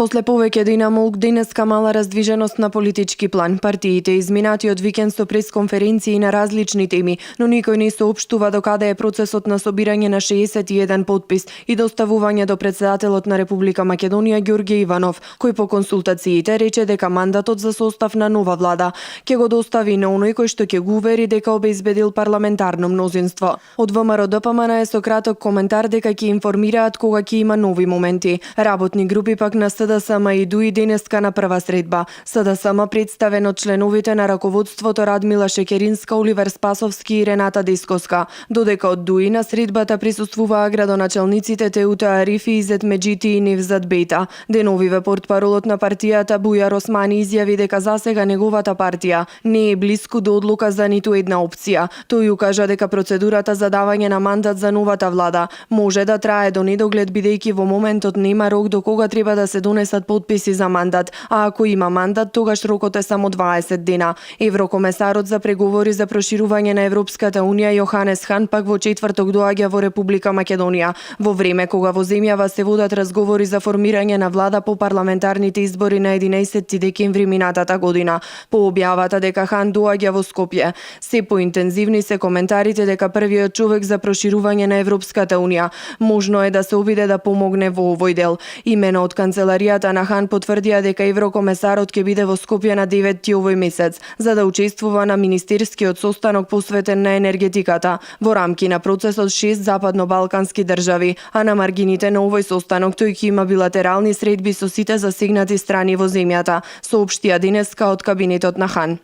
После повеќе дена молк денеска мала раздвиженост на политички план. Партиите изминатиот викенд со пресконференции на различни теми, но никој не соопштува докаде е процесот на собирање на 61 подпис и доставување до претседателот на Република Македонија Ѓорѓе Иванов, кој по консултациите рече дека мандатот за состав на нова влада ќе го достави на оној кој што ќе го увери дека обезбедил парламентарно мнозинство. Од ВМРО ДПМН е со краток коментар дека ќе информираат кога ќе има нови моменти. Работни групи пак на СДСМ и ДУИ денеска на прва средба. СДСМ представен од членовите на раководството Радмила Шекеринска, Оливер Спасовски и Рената Дискоска, додека од ДУИ на средбата присуствуваа градоначалниците Теута Арифи, Изет Меджити и Невзат Бейта. Деновиве портпаролот на партијата Бујар Османи изјави дека засега неговата партија не е блиску до одлука за ниту една опција. Тој укажа дека процедурата за давање на мандат за новата влада може да трае до недоглед, бидејќи во моментот нема рок до кога треба да се донесат подписи за мандат, а ако има мандат, тогаш рокот е само 20 дена. Еврокомесарот за преговори за проширување на Европската Унија Јоханес Хан пак во четврток доаѓа во Република Македонија, во време кога во земјава се водат разговори за формирање на влада по парламентарните избори на 11 декември минатата година. По објавата дека Хан доаѓа во Скопје, се поинтензивни се коментарите дека првиот човек за проширување на Европската Унија можно е да се обиде да помогне во овој дел. Имено од канцеларијата на Хан потврдија дека еврокомесарот ќе биде во Скопје на 9 овој месец за да учествува на министерскиот состанок посветен на енергетиката во рамки на процесот 6 западно-балкански држави, а на маргините на овој состанок тој ќе има билатерални средби со сите засегнати страни во земјата, соопштија денеска од кабинетот на Хан.